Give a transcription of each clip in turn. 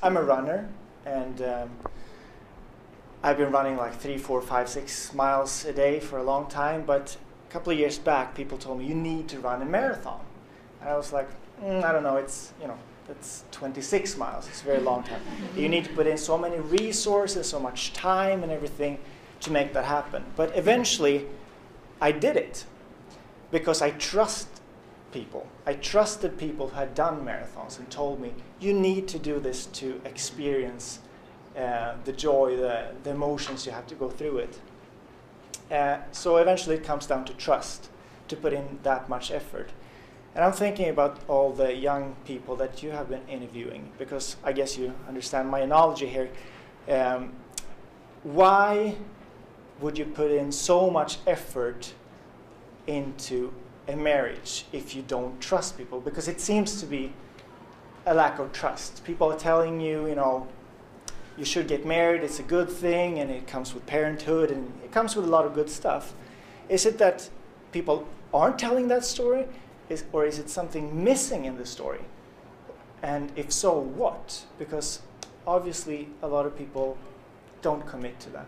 I'm a runner, and I've been running like 3, 4, 5, 6 miles a day for a long time, but a couple of years back, people told me, you need to run a marathon. And I was like, I don't know, it's 26 miles, it's a very long time. You need to put in so many resources, so much time and everything to make that happen. But eventually, I did it because I trust people. I trusted people who had done marathons and told me, you need to do this to experience the joy, the emotions you have to go through it. So eventually it comes down to trust, to put in that much effort. And I'm thinking about all the young people that you have been interviewing, because I guess you understand my analogy here. Why would you put in so much effort into a marriage if you don't trust people? Because it seems to be a lack of trust. People are telling you, you should get married, it's a good thing, and it comes with parenthood, and it comes with a lot of good stuff. Is it that people aren't telling that story, or is it something missing in the story? And if so, what? Because obviously a lot of people don't commit to that.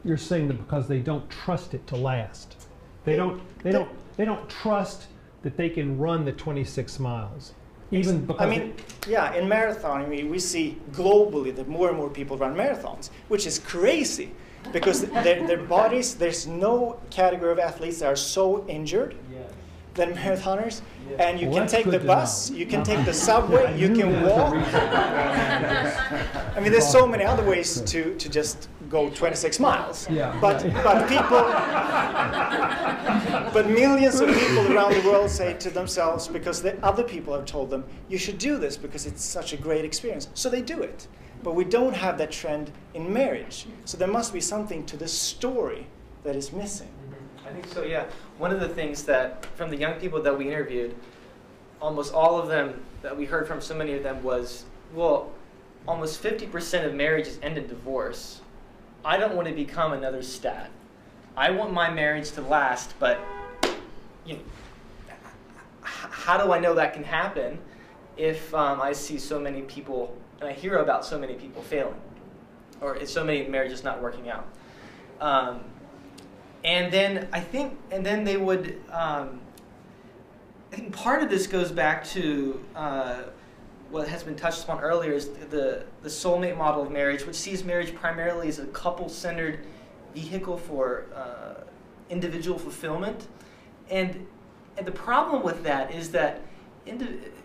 You're saying that because they don't trust it to last. They don't trust that they can run the 26 miles. Even because yeah, in marathon, we see globally that more and more people run marathons, which is crazy, because their bodies, there's no category of athletes that are so injured than marathoners, and you can take the bus, you can take the subway, you can walk. There's so many other ways to just go 26 miles. But millions of people around the world say to themselves, because the other people have told them, you should do this because it's such a great experience. So they do it. But we don't have that trend in marriage. So there must be something to the story that is missing. I think so, yeah. One of the things that, from the young people that we interviewed, almost all of them, that we heard from so many of them was, well, almost 50% of marriages end in divorce. I don't want to become another stat. I want my marriage to last, but how do I know that can happen if I see so many people, and I hear about so many people failing, or so many marriages not working out? And then they would, I think part of this goes back to what has been touched upon earlier, is the soulmate model of marriage, which sees marriage primarily as a couple-centered vehicle for individual fulfillment. And the problem with that is that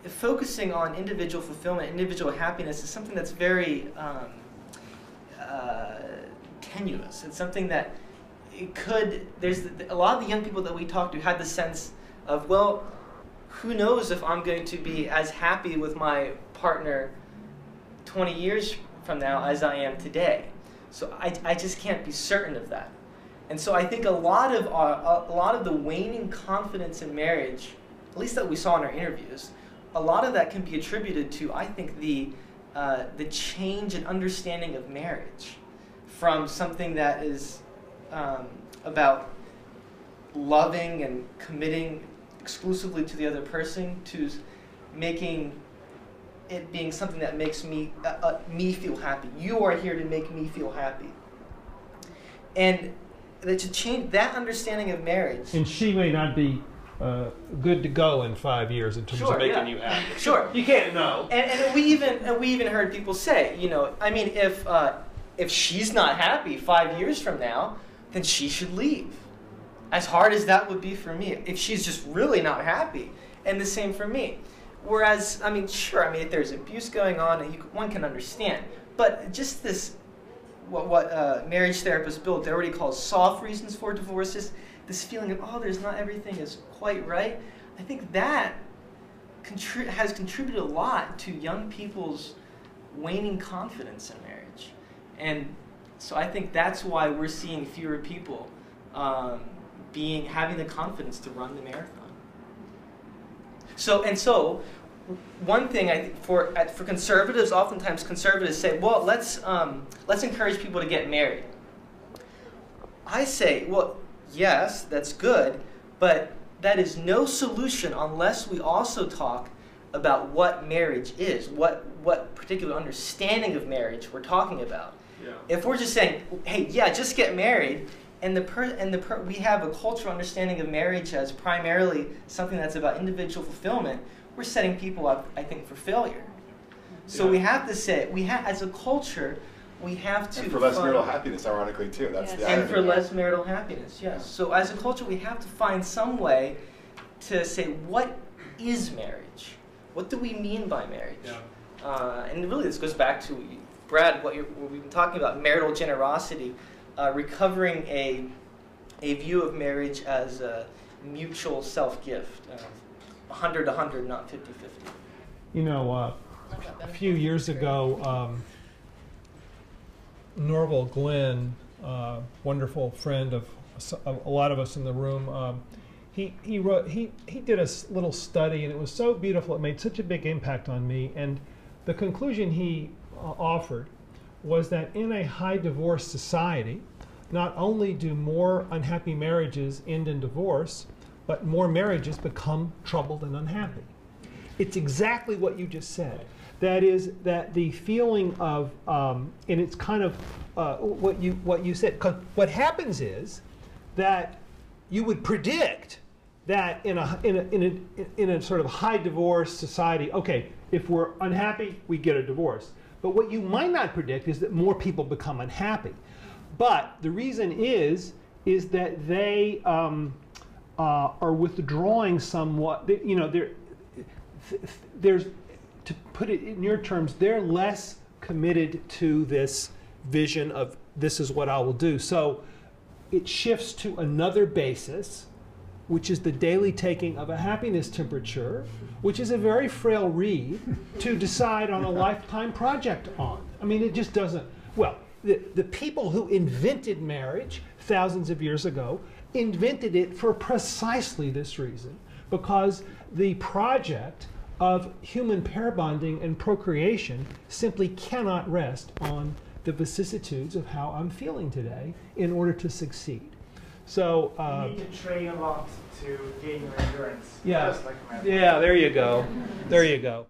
focusing on individual fulfillment, individual happiness, is something that's very tenuous. It's something that there's a lot of the young people that we talked to had the sense of, well, who knows if I'm going to be as happy with my partner 20 years from now as I am today. So I just can't be certain of that. And so I think a lot of the waning confidence in marriage, at least that we saw in our interviews, a lot of that can be attributed to, I think, the change in understanding of marriage from something that is about loving and committing exclusively to the other person, to making it being something that makes me feel happy. You are here to make me feel happy. And to change that understanding of marriage. And she may not be good to go in 5 years in terms of making you happy. Sure. You can't know. And we even heard people say, if she's not happy 5 years from now, then she should leave. As hard as that would be for me, if she's just really not happy. And the same for me. Whereas, if there's abuse going on, one can understand. But just this, what marriage therapists Bill Doherty calls soft reasons for divorces, this feeling of, not everything is quite right, I think that has contributed a lot to young people's waning confidence in marriage. And so I think that's why we're seeing fewer people having the confidence to run the marathon. So one thing I think for conservatives, oftentimes conservatives say, well, let's encourage people to get married. I say, well, yes, that's good, but that is no solution unless we also talk about what marriage is, what particular understanding of marriage we're talking about. Yeah. If we're just saying, hey, yeah, just get married, and we have a cultural understanding of marriage as primarily something that's about individual fulfillment, we're setting people up, I think, for failure. So we have to say, as a culture, we have to and for less marital happiness, ironically, too. That's the and irony. for less marital happiness, yes. So as a culture, we have to find some way to say, what is marriage? What do we mean by marriage? Yeah. And really, this goes back to, Brad, what we've been talking about, marital generosity, recovering a view of marriage as a mutual self-gift, 100-100, not 50-50. You know, a few years ago, Norval Glenn, wonderful friend of a lot of us in the room, he did a little study, and it was so beautiful. It made such a big impact on me. And the conclusion he offered was that in a high divorce society, not only do more unhappy marriages end in divorce, but more marriages become troubled and unhappy. It's exactly what you just said. That is, that the feeling of, and it's kind of what you said. 'Cause what happens is that you would predict that in a sort of high divorce society, okay, if we're unhappy, we get a divorce. But what you might not predict is that more people become unhappy. But the reason is that they are withdrawing somewhat. You know, there's, to put it in your terms, they're less committed to this vision of this is what I will do. So it shifts to another basis, which is the daily taking of a happiness temperature, which is a very frail reed to decide on a lifetime project on. I mean, it just doesn't, well, the people who invented marriage thousands of years ago invented it for precisely this reason, because the project of human pair bonding and procreation simply cannot rest on the vicissitudes of how I'm feeling today in order to succeed. So you need to train a lot to gain your endurance. Yeah, Just like a marathon. yeah, there you go. There you go.